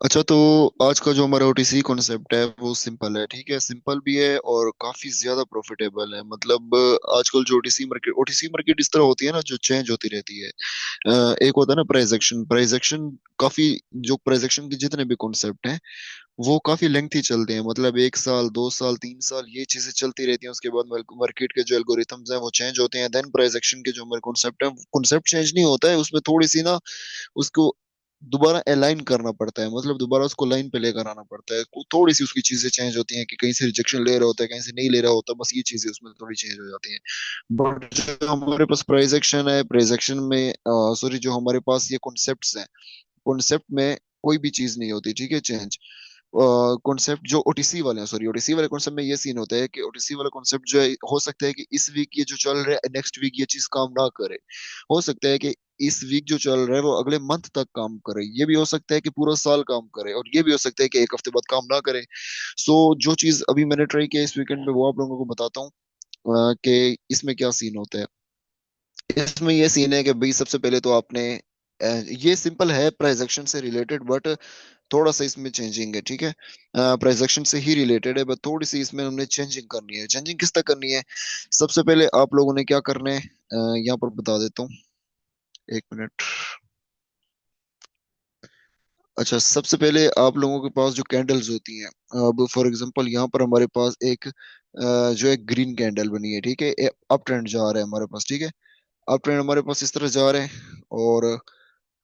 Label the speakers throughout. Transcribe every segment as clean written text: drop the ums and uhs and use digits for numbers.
Speaker 1: अच्छा, तो आज का जो हमारा ओटीसी कॉन्सेप्ट है वो सिंपल है। ठीक है, सिंपल भी है और काफी ज्यादा प्रॉफिटेबल है। मतलब आजकल जो ओटीसी मार्केट इस तरह होती है ना, जो चेंज होती रहती है। एक होता है ना प्राइस एक्शन। प्राइस एक्शन काफी, जो प्राइस एक्शन के जितने भी कॉन्सेप्ट हैं वो काफी लेंथी चलते हैं। मतलब 1 साल, 2 साल, 3 साल ये चीजें चलती रहती हैं। उसके बाद मार्केट के जो एल्गोरिथम्स हैं वो चेंज होते हैं। देन प्राइस एक्शन के जो हमारे कॉन्सेप्ट है, कॉन्सेप्ट चेंज नहीं होता है, उसमें थोड़ी सी ना उसको दोबारा अलाइन करना पड़ता है। मतलब दोबारा उसको लाइन पे लेकर आना पड़ता है। थोड़ी सी उसकी चीजें चेंज होती हैं कि कहीं से रिजेक्शन ले रहा होता है, कहीं से नहीं ले रहा होता। बस ये चीजें उसमें थोड़ी चेंज हो जाती हैं। बट जो हमारे पास प्राइस एक्शन है, प्राइस एक्शन में सॉरी, जो हमारे पास ये कॉन्सेप्ट्स हैं, कॉन्सेप्ट में कोई भी चीज नहीं होती। ठीक है, चेंज कॉन्सेप्ट जो ओटीसी वाले हैं, सॉरी, ओटीसी वाले कॉन्सेप्ट में ये सीन होता है कि ओटीसी वाला कॉन्सेप्ट जो है, हो सकता है कि इस वीक ये जो चल रहा है नेक्स्ट वीक ये चीज काम ना करे। हो सकता है कि इस वीक जो चल रहा है वो अगले मंथ तक काम करे। ये भी हो सकता है कि पूरा साल काम करे, और ये भी हो सकता है कि एक हफ्ते बाद काम ना करे। सो जो चीज अभी मैंने ट्राई किया इस वीकेंड में वो आप लोगों को बताता हूँ कि इसमें क्या सीन होता है। इसमें ये सीन है कि भाई सबसे पहले तो आपने ये सिंपल है प्राइस एक्शन से रिलेटेड, बट थोड़ा सा इसमें चेंजिंग है। ठीक है, प्राइस एक्शन से ही रिलेटेड है, बट थोड़ी सी इसमें हमने चेंजिंग करनी है। चेंजिंग किस तरह करनी है, सबसे पहले आप लोगों ने क्या करना है, यहाँ पर बता देता हूँ। 1 मिनट। अच्छा, सबसे पहले आप लोगों के पास जो कैंडल्स होती हैं, अब फॉर एग्जांपल यहाँ पर हमारे पास एक जो एक ग्रीन कैंडल बनी है। ठीक है, अप ट्रेंड जा रहा है हमारे पास। ठीक है, अप ट्रेंड हमारे पास इस तरह जा रहे हैं, और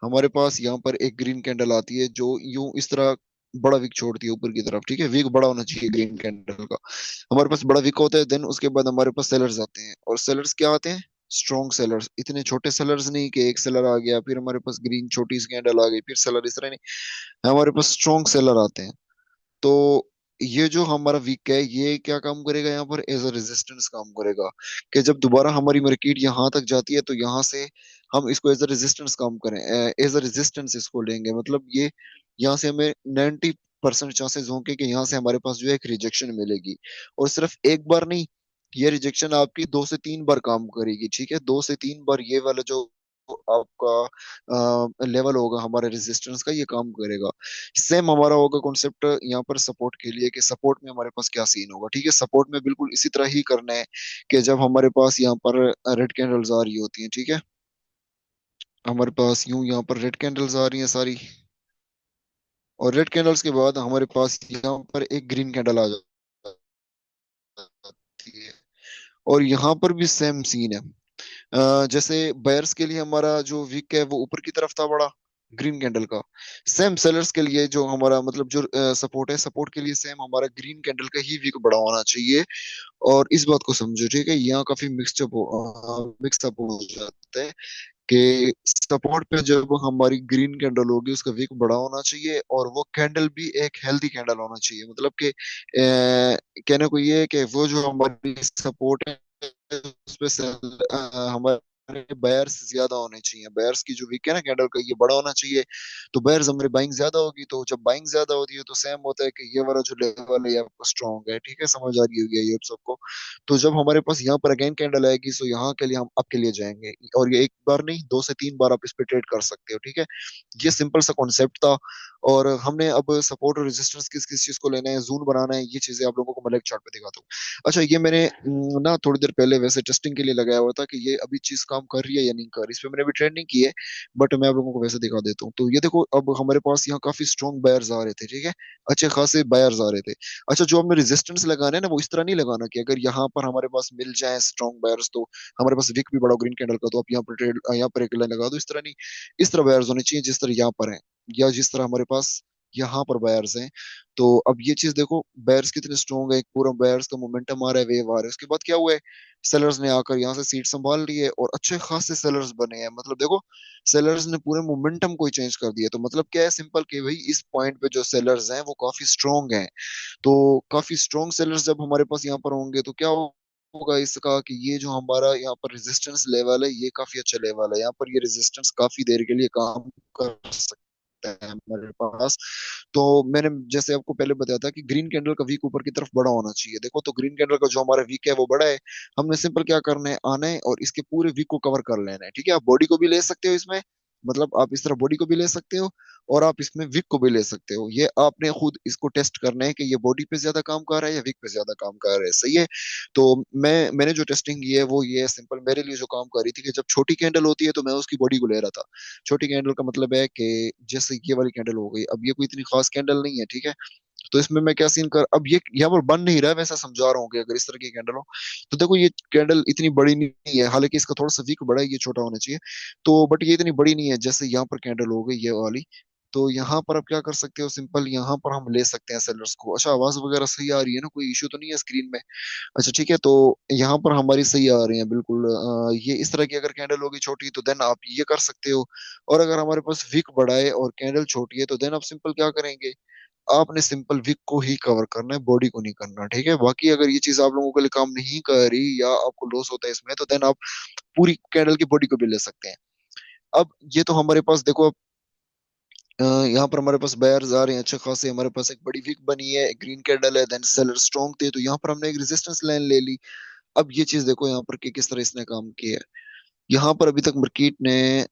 Speaker 1: हमारे पास यहाँ पर एक ग्रीन कैंडल आती है जो यूं इस तरह बड़ा विक छोड़ती है ऊपर की तरफ। ठीक है, विक बड़ा होना चाहिए ग्रीन कैंडल का। हमारे पास बड़ा विक होता है। देन उसके बाद हमारे पास सेलर्स आते हैं, और सेलर्स क्या आते हैं, स्ट्रॉन्ग सेलर्स। इतने छोटे सेलर्स नहीं कि एक सेलर आ गया फिर हमारे पास ग्रीन छोटी सी कैंडल आ गई फिर सेलर, इस तरह नहीं। हमारे पास स्ट्रॉन्ग सेलर आते हैं। तो ये जो हमारा वीक है ये क्या काम करेगा, यहाँ पर एज अ रेजिस्टेंस काम करेगा। कि जब दोबारा हमारी मार्केट यहाँ तक जाती है तो यहाँ से हम इसको एज अ रेजिस्टेंस काम करें, एज अ रेजिस्टेंस इसको लेंगे। मतलब ये यहाँ से हमें 90% चांसेस होंगे कि यहाँ से हमारे पास जो है एक रिजेक्शन मिलेगी। और सिर्फ एक बार नहीं, ये रिजेक्शन आपकी 2 से 3 बार काम करेगी। ठीक है, 2 से 3 बार ये वाला जो आपका लेवल होगा हमारे रेजिस्टेंस का, ये काम करेगा। सेम हमारा होगा कॉन्सेप्ट यहाँ पर सपोर्ट के लिए, कि सपोर्ट में हमारे पास क्या सीन होगा। ठीक है, सपोर्ट में बिल्कुल इसी तरह ही करना है कि जब हमारे पास यहाँ पर रेड कैंडल्स आ रही होती हैं। ठीक है, हमारे पास यूं यहाँ पर रेड कैंडल्स आ रही हैं सारी, और रेड कैंडल्स के बाद हमारे पास यहाँ पर एक ग्रीन कैंडल आ जाती है, और यहाँ पर भी सेम सीन है। जैसे बायर्स के लिए हमारा जो वीक है वो ऊपर की तरफ था बड़ा ग्रीन कैंडल का, सेम सेलर्स के लिए जो हमारा मतलब जो सपोर्ट है, सपोर्ट के लिए सेम हमारा ग्रीन कैंडल का ही वीक बड़ा होना चाहिए। और इस बात को समझो। ठीक है, यहाँ काफी मिक्सअप हो जाता है कि सपोर्ट पे जब हमारी ग्रीन कैंडल होगी उसका विक बड़ा होना चाहिए, और वो कैंडल भी एक हेल्दी कैंडल होना चाहिए। मतलब कि कहने को ये है कि वो जो हमारी सपोर्ट है उस पे हमारे बायर्स ज्यादा होने चाहिए। बायर्स की जो विक है ना कैंडल का, ये बड़ा होना चाहिए। तो बायर्स हमारी बाइंग ज्यादा होगी, तो जब बाइंग ज्यादा होती है तो सेम होता है कि ये वाला जो लेवल है ये आपका स्ट्रॉन्ग है। ठीक है, समझ आ रही होगी ये आप सबको। तो जब हमारे पास यहाँ पर अगेन कैंडल आएगी तो यहाँ के लिए हम आपके लिए जाएंगे, और ये एक बार नहीं 2 से 3 बार आप इस पे ट्रेड कर सकते हो। ठीक है, ये सिंपल सा कॉन्सेप्ट था। और हमने अब सपोर्ट और रेजिस्टेंस किस किस चीज को लेना है, जोन बनाना है, ये चीजें आप लोगों को मैं चार्ट पे दिखाता हूँ। अच्छा, ये मैंने ना थोड़ी देर पहले वैसे टेस्टिंग के लिए लगाया हुआ था कि ये अभी चीज काम कर रही है या नहीं कर रही। इस पे मैंने अभी ट्रेड नहीं की है, बट मैं आप लोगों को वैसे दिखा देता हूँ। तो ये देखो, अब हमारे पास यहाँ काफी स्ट्रॉन्ग बायर्स आ रहे थे। ठीक है, अच्छे खासे बायर्स आ रहे थे। अच्छा, जो हमने रेजिस्टेंस लगाना है ना वो इस तरह नहीं लगाना कि अगर यहाँ पर हमारे पास मिल जाए स्ट्रॉन्ग बायर्स तो हमारे पास विक भी बड़ा ग्रीन कैंडल का, तो आप यहाँ पर ट्रेड, यहाँ पर एक लाइन लगा दो। इस तरह नहीं, इस तरह बायर्स होने चाहिए जिस तरह यहाँ पर है, या जिस तरह हमारे पास यहाँ पर बायर्स हैं। तो अब ये चीज देखो, बायर्स कितने स्ट्रॉन्ग है, एक पूरा बायर्स का मोमेंटम आ रहा है, वेव आ रहा है। उसके बाद क्या हुआ है, सेलर्स ने आकर यहाँ से सीट संभाल ली है, और अच्छे खासे सेलर्स बने हैं। मतलब देखो, सेलर्स ने पूरे मोमेंटम को चेंज कर दिया। तो मतलब क्या है, सिंपल कि भाई इस पॉइंट पे जो सेलर्स हैं वो काफी स्ट्रॉन्ग हैं। तो काफी स्ट्रॉन्ग सेलर्स जब हमारे पास यहाँ पर होंगे तो क्या होगा इसका, कि ये जो हमारा यहाँ पर रेजिस्टेंस लेवल है ये काफी अच्छा लेवल है। यहाँ पर ये रेजिस्टेंस काफी देर के लिए काम कर सकता है हमारे पास। तो मैंने जैसे आपको पहले बताया था कि ग्रीन कैंडल का वीक ऊपर की तरफ बड़ा होना चाहिए। देखो, तो ग्रीन कैंडल का जो हमारा वीक है वो बड़ा है। हमने सिंपल क्या करना है, आना है और इसके पूरे वीक को कवर कर लेना है। ठीक है, आप बॉडी को भी ले सकते हो इसमें, मतलब आप इस तरह बॉडी को भी ले सकते हो और आप इसमें विक को भी ले सकते हो। ये आपने खुद इसको टेस्ट करना है कि ये बॉडी पे ज्यादा काम कर रहा है या विक पे ज्यादा काम कर रहा है, सही है। तो मैंने जो टेस्टिंग की है वो ये है, सिंपल मेरे लिए जो काम कर रही थी कि जब छोटी कैंडल होती है तो मैं उसकी बॉडी को ले रहा था। छोटी कैंडल का मतलब है कि जैसे ये वाली कैंडल हो गई, अब ये कोई इतनी खास कैंडल नहीं है, ठीक है। तो इसमें मैं क्या सीन कर, अब ये यहाँ पर बन नहीं रहा है, वैसा समझा रहा हूँ कि अगर इस तरह की कैंडल हो तो देखो ये कैंडल इतनी बड़ी नहीं है, हालांकि इसका थोड़ा सा वीक बड़ा है, ये छोटा होना चाहिए। तो बट ये इतनी बड़ी नहीं है, जैसे यहाँ पर कैंडल हो गई ये वाली। तो यहाँ पर आप क्या कर सकते हो, सिंपल यहाँ पर हम ले सकते हैं सेलर्स को। अच्छा आवाज वगैरह सही आ रही है ना, कोई इशू तो नहीं है स्क्रीन में? अच्छा ठीक है, तो यहाँ पर हमारी सही आ रही है बिल्कुल। ये इस तरह की अगर कैंडल होगी छोटी तो देन आप ये कर सकते हो। और अगर हमारे पास विक बड़ा है और कैंडल छोटी है तो देन आप सिंपल क्या करेंगे, आपने सिंपल विक को ही कवर करना है, बॉडी को नहीं करना, ठीक है। बाकी अगर ये चीज आप लोगों के लिए काम नहीं कर रही या आपको लॉस होता है इसमें तो देन आप पूरी कैंडल की बॉडी को भी ले सकते हैं। अब ये तो हमारे पास देखो, यहाँ पर हमारे पास बायर्स आ रहे हैं अच्छे खासे, हमारे पास एक बड़ी विक बनी है, एक ग्रीन कैंडल है, देन सेलर स्ट्रॉन्ग थे, तो यहाँ पर हमने एक रेजिस्टेंस लाइन ले ली। अब ये चीज देखो यहाँ पर कि किस तरह इसने काम किया है। यहाँ पर अभी तक मार्केट ने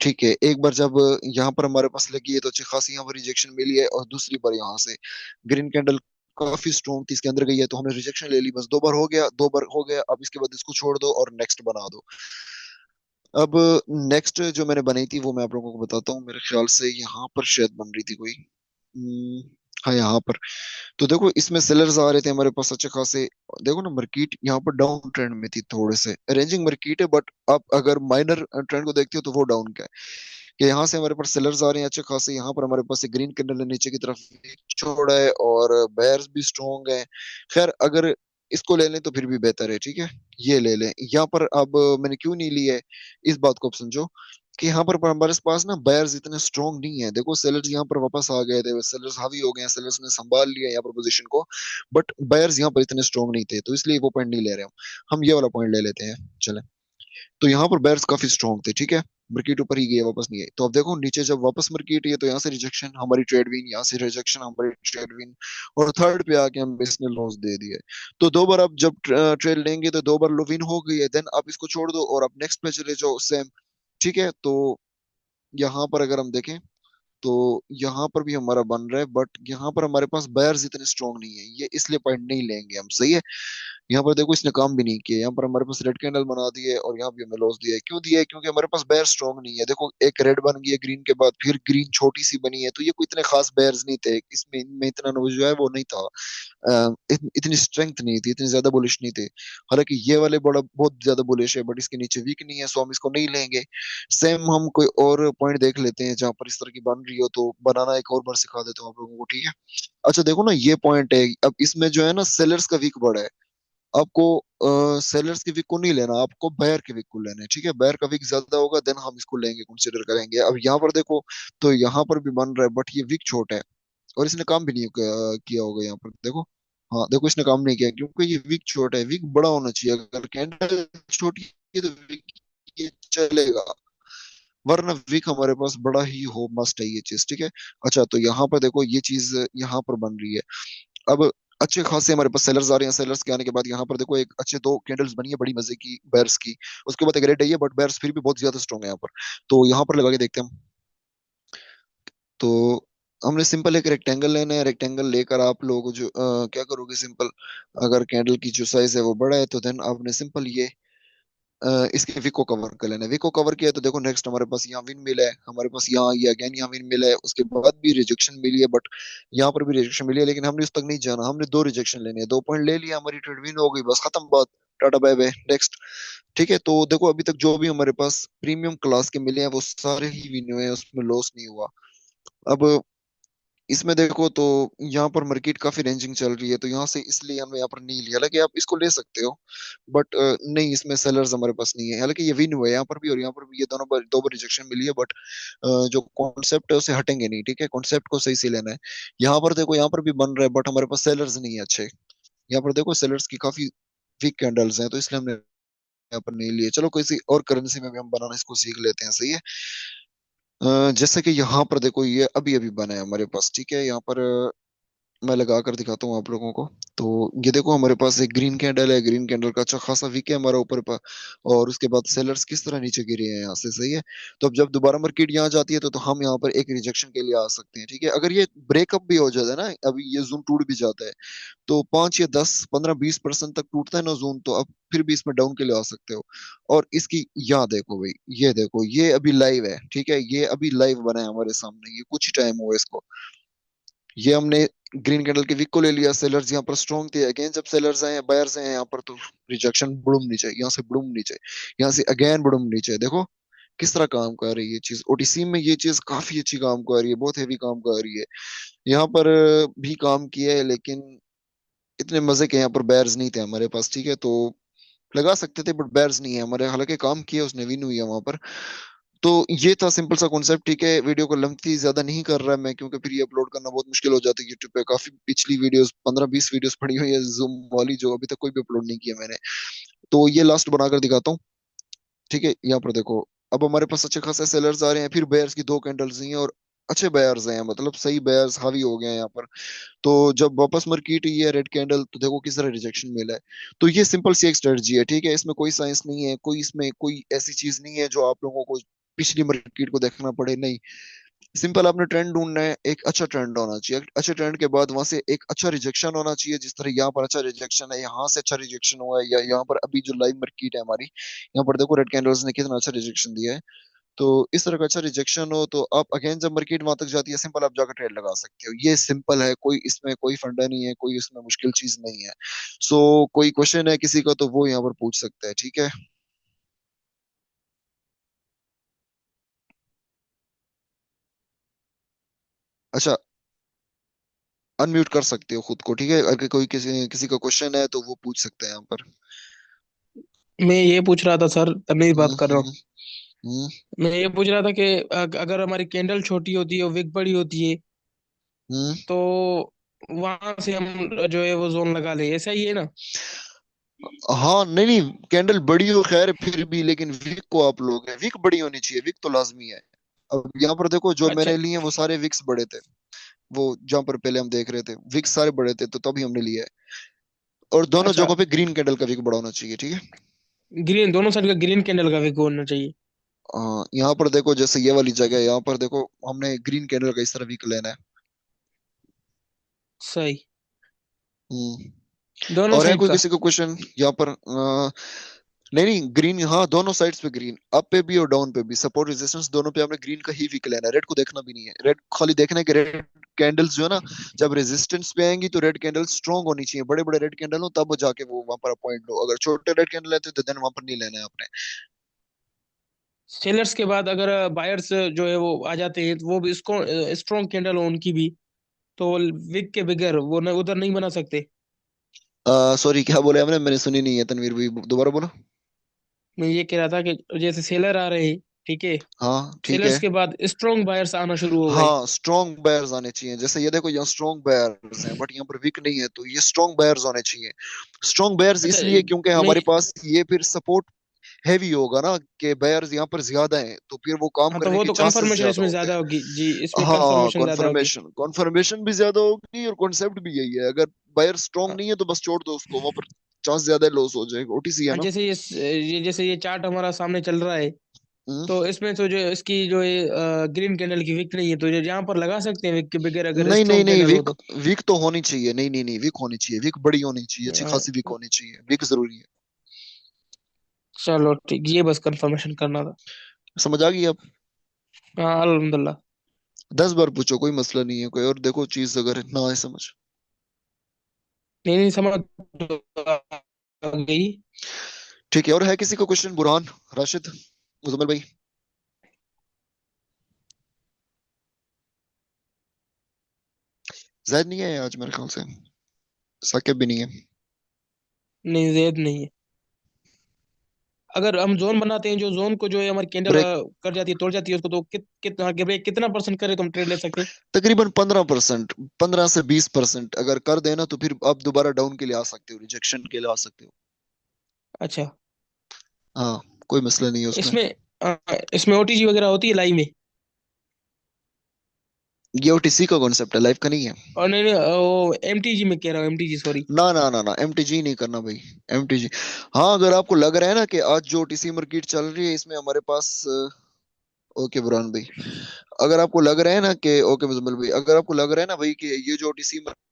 Speaker 1: ठीक है, एक बार जब यहाँ पर हमारे पास लगी है तो अच्छी खासी यहाँ पर रिजेक्शन मिली है, और दूसरी बार यहाँ से ग्रीन कैंडल काफी स्ट्रॉन्ग थी, इसके अंदर गई है तो हमने रिजेक्शन ले ली, बस दो बार हो गया, दो बार हो गया, अब इसके बाद इसको छोड़ दो और नेक्स्ट बना दो। अब नेक्स्ट जो मैंने बनाई थी वो मैं आप लोगों को बताता हूँ, मेरे ख्याल से यहाँ पर शायद बन रही थी कोई। हाँ यहाँ पर। तो देखो इसमें सेलर्स आ रहे थे हमारे पास अच्छे खासे। देखो ना मार्केट यहाँ पर डाउन ट्रेंड में थी, थोड़े से रेंजिंग मार्केट है, बट आप अगर माइनर ट्रेंड को देखते हो तो वो डाउन का है। कि यहाँ से हमारे पास सेलर्स आ रहे हैं अच्छे खासे, यहाँ पर हमारे पास एक ग्रीन कैंडल है नीचे की तरफ छोड़ा है, और बेयर्स भी स्ट्रॉन्ग है। खैर अगर इसको ले लें तो फिर भी बेहतर है, ठीक है। ये ले लें यहाँ पर। अब मैंने क्यों नहीं लिया है, इस बात को अब समझो कि यहाँ पर हमारे पास ना बायर्स इतने स्ट्रॉन्ग नहीं है। देखो सेलर्स यहाँ पर वापस आ गए थे, सेलर्स हावी हो गए हैं, सेलर्स ने संभाल लिया यहाँ पर पोजीशन को, बट बायर्स यहाँ पर इतने स्ट्रॉन्ग नहीं थे, तो इसलिए वो पॉइंट नहीं ले रहे हम ये वाला पॉइंट ले लेते हैं। चले, तो यहाँ पर बेयर्स काफी स्ट्रॉन्ग थे, ठीक है। मार्केट ऊपर ही गई वापस नहीं आई, तो अब देखो नीचे जब वापस मार्केट है तो यहाँ से रिजेक्शन हमारी ट्रेड विन, यहाँ से रिजेक्शन हमारी ट्रेड विन, और थर्ड पे आके हम इसने लॉस दे दिए। तो दो बार आप जब ट्रेड लेंगे तो दो बार लो विन हो गई है, देन आप इसको छोड़ दो और आप नेक्स्ट पे चले जाओ सेम, ठीक है। तो यहाँ पर अगर हम देखें तो यहाँ पर भी हमारा बन रहा है, बट यहाँ पर हमारे पास बायर्स इतने स्ट्रॉन्ग नहीं है, ये इसलिए पॉइंट नहीं लेंगे हम, सही है। यहाँ पर देखो इसने काम भी नहीं किया, यहाँ पर हमारे पास रेड कैंडल बना दिए और यहाँ भी हमें लॉस दिया है। क्यों दिया है, क्योंकि हमारे पास बेयर स्ट्रॉन्ग नहीं है। देखो एक रेड बन गई है ग्रीन के बाद, फिर ग्रीन छोटी सी बनी है, तो ये कोई इतने खास बेयर्स नहीं थे, इसमें इनमें इतना जो है वो नहीं था। इतनी स्ट्रेंथ नहीं थी, इतनी ज्यादा बुलिश नहीं थे। हालांकि ये वाले बड़ा बहुत ज्यादा बुलिश है, बट इसके नीचे वीक नहीं है, सो हम इसको नहीं लेंगे। सेम हम कोई और पॉइंट देख लेते हैं जहां पर इस तरह की बन रही हो, तो बनाना एक और बार सिखा देता हूँ आप लोगों को, ठीक है। अच्छा देखो ना ये पॉइंट है, अब इसमें जो है ना सेलर्स का वीक बड़ा है। आपको सेलर्स के वीक को नहीं लेना, आपको बायर के वीक को लेना है, ठीक है। बायर का वीक ज्यादा होगा देन हम इसको लेंगे, कंसिडर करेंगे। अब यहाँ पर देखो, तो यहाँ पर भी बन रहा है बट ये वीक छोटा है, और इसने काम भी नहीं किया होगा यहाँ पर देखो। हाँ देखो इसने काम नहीं किया क्योंकि ये वीक छोटा है, वीक बड़ा होना चाहिए। अगर कैंडल छोटी है तो वीक ये चलेगा, वरना वीक हमारे पास बड़ा ही हो मस्ट है ये चीज, ठीक है। अच्छा तो यहाँ पर देखो ये चीज यहाँ पर बन रही है। अब अच्छे खासे हमारे पास सेलर्स आ रहे हैं, सेलर्स के आने के बाद यहाँ पर देखो एक अच्छे दो कैंडल्स बनी है बड़ी मजे की बेयर्स की। उसके बाद एक रेड आई है, बट बेयर्स फिर भी बहुत ज्यादा स्ट्रॉन्ग है यहाँ पर। तो यहाँ पर लगा के देखते हैं हम। तो हमने सिंपल एक रेक्टेंगल लेना है, रेक्टेंगल लेकर आप लोग जो क्या करोगे, सिंपल अगर कैंडल की जो साइज है वो बड़ा है तो देन आपने सिंपल ये इसके विक को कवर कर लेना है। विक को कवर किया तो देखो नेक्स्ट हमारे पास यहाँ विन मिला है, हमारे पास यहाँ ये अगेन यहाँ विन मिला है, उसके बाद भी रिजेक्शन मिली है, बट यहाँ पर भी रिजेक्शन मिली है, लेकिन हमने उस तक नहीं जाना, हमने दो रिजेक्शन लेने हैं, दो पॉइंट ले लिया, हमारी ट्रेड विन हो गई, बस खत्म बात, टाटा बाय बाय नेक्स्ट। ठीक है, तो देखो अभी तक जो भी हमारे पास प्रीमियम क्लास के मिले हैं वो सारे ही विन हुए हैं, उसमें लॉस नहीं हुआ। अब इसमें देखो तो यहाँ पर मार्केट काफी रेंजिंग चल रही है, तो यहाँ से इसलिए हमने यहाँ पर नहीं लिया। हालांकि आप इसको ले सकते हो, बट नहीं इसमें सेलर्स हमारे पास नहीं है। हालांकि ये विन हुआ है यहाँ पर भी और यहाँ पर भी, ये दोनों बार दो बार रिजेक्शन मिली है, बट जो कॉन्सेप्ट है उसे हटेंगे नहीं, ठीक है। कॉन्सेप्ट को सही से लेना है। यहाँ पर देखो यहाँ पर भी बन रहा है, बट हमारे पास सेलर्स नहीं है अच्छे। यहाँ पर देखो सेलर्स की काफी वीक कैंडल्स हैं, तो इसलिए हमने यहाँ पर नहीं लिए। चलो किसी और करेंसी में भी हम बनाना इसको सीख लेते हैं, सही है। जैसे कि यहाँ पर देखो ये अभी अभी बना है हमारे पास, ठीक है। यहाँ पर मैं लगा कर दिखाता हूँ आप लोगों को। तो ये देखो हमारे पास एक ग्रीन कैंडल है, ग्रीन कैंडल का अच्छा खासा वीक है हमारा ऊपर पर। और उसके बाद सेलर्स किस तरह नीचे गिरे हैं यहाँ से, सही है। तो अब जब दोबारा मार्केट यहाँ जाती है तो हम यहाँ पर एक रिजेक्शन के लिए आ सकते हैं, ठीक है। अगर ये ब्रेकअप भी हो जाता है ना, अभी ये जोन टूट भी जाता है, तो 5 या 10 15 20% तक टूटता है ना जोन, तो अब फिर भी इसमें डाउन के लिए आ सकते हो। और इसकी यहाँ देखो भाई, ये देखो ये अभी लाइव है, ठीक है, ये अभी लाइव बना है हमारे सामने, ये कुछ ही टाइम हुआ इसको। ये हमने ग्रीन कैंडल के वीक को ले लिया, सेलर्स यहाँ पर स्ट्रॉन्ग थे, अगेन जब सेलर्स आए बायर्स आए यहाँ पर, तो रिजेक्शन बुड़ुम नीचे, यहाँ से बुड़ुम नीचे, यहाँ से अगेन बुड़ुम नीचे। देखो किस तरह काम कर रही है ये चीज, ओटीसी में ये चीज काफी अच्छी काम कर रही है, बहुत हैवी काम कर रही है। यहाँ पर भी काम किया है, लेकिन इतने मजे के यहाँ पर बैर्स नहीं थे हमारे पास, ठीक है। तो लगा सकते थे बट बैर्स नहीं है हमारे, हालांकि काम किया उसने, विन हुई है वहां पर। तो ये था सिंपल सा कॉन्सेप्ट, ठीक है। वीडियो को लंबी ज्यादा नहीं कर रहा मैं, क्योंकि फिर ये अपलोड करना बहुत मुश्किल हो जाता है यूट्यूब पे। काफी पिछली वीडियोस 15 20 वीडियोस पड़ी हुई है जूम वाली, जो अभी तक कोई भी अपलोड नहीं किया मैंने। तो ये लास्ट बनाकर दिखाता हूँ, ठीक है। यहाँ पर देखो, अब हमारे पास अच्छे खासे सेलर्स आ रहे हैं, फिर बेयर्स की 2 कैंडल्स ही हैं, और अच्छे बेयर्स हैं, मतलब सही बेयर्स हावी हो गए हैं यहाँ पर। तो जब वापस मार्केट हुई है रेड कैंडल, तो देखो किस तरह रिजेक्शन मिला है। तो ये सिंपल सी एक स्ट्रेटजी है, ठीक है, इसमें कोई साइंस नहीं है, कोई इसमें कोई ऐसी चीज नहीं है जो आप लोगों को पिछली मार्केट को देखना पड़े, नहीं। सिंपल आपने ट्रेंड ढूंढना है, एक अच्छा ट्रेंड होना चाहिए, अच्छे ट्रेंड के बाद वहां से एक अच्छा रिजेक्शन होना चाहिए, जिस तरह यहाँ पर अच्छा रिजेक्शन है, यहाँ से अच्छा रिजेक्शन हुआ है, या यहाँ पर अभी जो लाइव मार्केट है हमारी, यहाँ पर देखो रेड कैंडल्स ने कितना अच्छा रिजेक्शन दिया है। तो इस तरह का अच्छा रिजेक्शन हो तो आप अगेन जब मार्केट वहां तक जाती है, सिंपल आप जाकर ट्रेड लगा सकते हो। ये सिंपल है, कोई इसमें कोई फंडा नहीं है, कोई इसमें मुश्किल चीज नहीं है। सो कोई क्वेश्चन है किसी का तो वो यहाँ पर पूछ सकता है, ठीक है। अच्छा, अनम्यूट कर सकते हो खुद को, ठीक है, अगर कोई किसी किसी का क्वेश्चन है तो वो पूछ सकते हैं यहाँ पर।
Speaker 2: मैं ये पूछ रहा था सर, तभी बात कर रहा हूँ।
Speaker 1: हम्म। हम्म।
Speaker 2: मैं ये पूछ रहा था कि अगर हमारी कैंडल छोटी होती है और विक बड़ी होती है,
Speaker 1: हम्म।
Speaker 2: तो वहां से हम जो है वो जोन लगा ले, ऐसा ही है ना?
Speaker 1: हाँ, नहीं नहीं, कैंडल बड़ी हो खैर फिर भी, लेकिन विक को आप लोग, विक बड़ी होनी चाहिए, विक तो लाजमी है। अब यहाँ पर देखो जो
Speaker 2: अच्छा।
Speaker 1: मैंने लिए हैं वो सारे विक्स बड़े थे। वो जहां पर पहले हम देख रहे थे विक्स सारे बड़े थे, तो तभी हमने लिया है। और दोनों
Speaker 2: अच्छा,
Speaker 1: जगहों पे ग्रीन कैंडल का विक बड़ा होना चाहिए, ठीक है।
Speaker 2: ग्रीन दोनों साइड का ग्रीन कैंडल का विक होना चाहिए।
Speaker 1: यहाँ पर देखो जैसे ये वाली जगह है, यहाँ पर देखो हमने ग्रीन कैंडल का इस तरह विक लेना है।
Speaker 2: सही।
Speaker 1: हम्म।
Speaker 2: दोनों
Speaker 1: और है
Speaker 2: साइड
Speaker 1: कोई
Speaker 2: का।
Speaker 1: किसी को क्वेश्चन यहाँ पर? नहीं नहीं, ग्रीन, हाँ दोनों साइड्स पे ग्रीन, अप पे भी और डाउन पे भी, सपोर्ट रेजिस्टेंस दोनों पे आपने ग्रीन का ही वीक लेना है, रेड को देखना भी नहीं है। रेड खाली देखना है कि रेड कैंडल्स जो है ना, जब रेजिस्टेंस पे आएंगी तो रेड कैंडल्स स्ट्रॉन्ग होनी चाहिए, बड़े बड़े रेड कैंडल हो तब जाके वो वहां पर पॉइंट लो, अगर छोटे रेड कैंडल है तो देन वहां पर नहीं लेना है आपने।
Speaker 2: सेलर्स के बाद अगर बायर्स जो है वो आ जाते हैं, तो वो भी इसको स्ट्रॉन्ग कैंडल हो उनकी भी, तो विक के बगैर वो उधर नहीं बना सकते।
Speaker 1: सॉरी क्या बोले आपने, मैंने सुनी नहीं है, तनवीर भाई दोबारा बोलो।
Speaker 2: मैं ये कह रहा था कि जैसे सेलर आ रहे हैं, ठीक है,
Speaker 1: हाँ ठीक
Speaker 2: सेलर्स
Speaker 1: है।
Speaker 2: के बाद स्ट्रॉन्ग बायर्स आना शुरू हो गए।
Speaker 1: हाँ स्ट्रॉन्ग बायर्स आने चाहिए, जैसे ये देखो यहाँ स्ट्रॉन्ग बायर्स हैं बट यहाँ पर वीक नहीं है, तो ये स्ट्रॉन्ग बायर्स होने चाहिए। स्ट्रॉन्ग बायर्स
Speaker 2: अच्छा।
Speaker 1: इसलिए क्योंकि
Speaker 2: मैं
Speaker 1: हमारे पास ये फिर सपोर्ट हैवी होगा ना, कि बायर्स यहाँ पर ज्यादा हैं, तो फिर वो काम
Speaker 2: हाँ, तो
Speaker 1: करने
Speaker 2: वो
Speaker 1: के
Speaker 2: तो
Speaker 1: चांसेस
Speaker 2: कंफर्मेशन
Speaker 1: ज्यादा
Speaker 2: इसमें
Speaker 1: होते
Speaker 2: ज्यादा
Speaker 1: हैं।
Speaker 2: होगी जी, इसमें
Speaker 1: हाँ,
Speaker 2: कंफर्मेशन ज्यादा होगी।
Speaker 1: कॉन्फर्मेशन कॉन्फर्मेशन भी ज्यादा होगी, और कॉन्सेप्ट भी यही है, अगर बायर स्ट्रांग नहीं है तो बस छोड़ दो उसको, वहां पर चांस ज्यादा लॉस हो जाएगा, ओटीसी है
Speaker 2: हाँ,
Speaker 1: ना।
Speaker 2: जैसे ये जैसे ये चार्ट हमारा सामने चल रहा है,
Speaker 1: हम्म।
Speaker 2: तो इसमें तो जो इसकी जो है ग्रीन कैंडल की विक नहीं है, तो ये यहाँ पर लगा सकते हैं विक के बगैर, अगर
Speaker 1: नहीं नहीं
Speaker 2: स्ट्रॉन्ग
Speaker 1: नहीं,
Speaker 2: कैंडल हो
Speaker 1: वीक,
Speaker 2: तो।
Speaker 1: वीक तो होनी चाहिए, नहीं नहीं नहीं, वीक होनी चाहिए, वीक बड़ी होनी चाहिए, अच्छी
Speaker 2: अ,
Speaker 1: खासी वीक होनी चाहिए, वीक जरूरी है।
Speaker 2: चलो ठीक, ये बस कंफर्मेशन करना था।
Speaker 1: समझ आ गई अब?
Speaker 2: हाँ, अल्हम्दुलिल्लाह।
Speaker 1: 10 बार पूछो, कोई मसला नहीं है, कोई और देखो चीज अगर ना आए समझ।
Speaker 2: नहीं नहीं, समझ आ गई।
Speaker 1: ठीक है, और है किसी को क्वेश्चन? बुरहान, राशिद, मुजम्मिल भाई? जायद नहीं है आज मेरे ख्याल से, साकिब भी नहीं है।
Speaker 2: नहीं, जैद नहीं है। अगर हम जोन बनाते हैं, जो जोन को जो है हमारी कैंडल
Speaker 1: ब्रेक,
Speaker 2: कर जाती है, तोड़ जाती है उसको, तो कितना कितना परसेंट करे तो हम ट्रेड ले सकते हैं?
Speaker 1: तकरीबन 15%, 15 से 20% अगर कर देना तो फिर आप दोबारा डाउन के लिए आ सकते हो, रिजेक्शन के लिए आ सकते हो।
Speaker 2: अच्छा।
Speaker 1: हाँ, कोई मसला नहीं है उसमें।
Speaker 2: इसमें इसमें ओटीजी वगैरह होती है लाइव में?
Speaker 1: ये ओटीसी का कॉन्सेप्ट है, लाइव का नहीं है।
Speaker 2: और नहीं नहीं, वो एमटीजी में कह रहा हूँ, एमटीजी सॉरी।
Speaker 1: ना ना ना ना, एमटीजी नहीं करना भाई। एमटीजी, हाँ अगर आपको लग रहा है ना कि आज जो ओटीसी मार्केट चल रही है इसमें हमारे पास, ओके बुरहान भाई, अगर आपको लग रहा है ना कि, ओके मुजम्मिल भाई, अगर आपको लग रहा है ना भाई कि ये जो ओटीसी मार्केट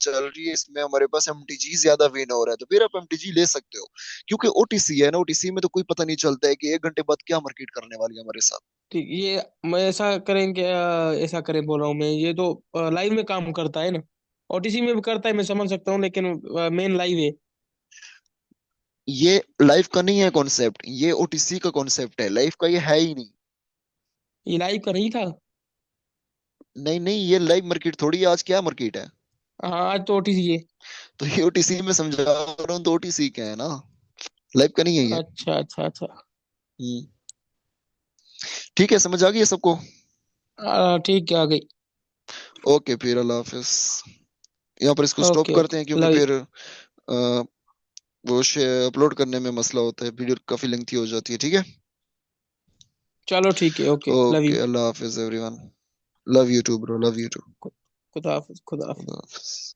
Speaker 1: चल रही है इसमें हमारे पास एमटीजी ज्यादा विन हो रहा है, तो फिर आप एमटीजी ले सकते हो। क्योंकि ओटीसी है ना, ओटीसी में तो कोई पता नहीं चलता है कि 1 घंटे बाद क्या मार्केट करने वाली है हमारे साथ।
Speaker 2: ठीक, ये मैं ऐसा करेंगे, ऐसा करें बोल रहा हूँ मैं, ये तो लाइव में काम करता है ना। ओटीसी में भी करता है, मैं समझ सकता हूँ, लेकिन मेन लाइव है।
Speaker 1: ये लाइफ का नहीं है कॉन्सेप्ट, ये ओटीसी का कॉन्सेप्ट है, लाइफ का ये है ही नहीं।
Speaker 2: ये लाइव का नहीं था।
Speaker 1: नहीं नहीं, ये लाइव मार्केट थोड़ी है, आज क्या मार्केट है।
Speaker 2: हाँ, आज तो ओटीसी है।
Speaker 1: तो ये ओटीसी में समझा रहा हूँ, तो ओटीसी क्या है ना, लाइव का नहीं है ये।
Speaker 2: अच्छा अच्छा अच्छा।
Speaker 1: हम्म। ठीक है, समझ आ गई है सबको।
Speaker 2: ठीक है, आ गई।
Speaker 1: ओके फिर अल्लाह हाफिज। यहाँ पर इसको स्टॉप
Speaker 2: ओके
Speaker 1: करते
Speaker 2: ओके,
Speaker 1: हैं क्योंकि
Speaker 2: लव यू।
Speaker 1: फिर वो अपलोड करने में मसला होता है, वीडियो काफी लेंथी हो जाती है, ठीक है।
Speaker 2: चलो ठीक है, ओके, लव
Speaker 1: ओके
Speaker 2: यू।
Speaker 1: अल्लाह हाफिज everyone. Love you too bro, love you too.
Speaker 2: खुदा हाफिज, खुदा हाफिज।
Speaker 1: खुदा हाफिज।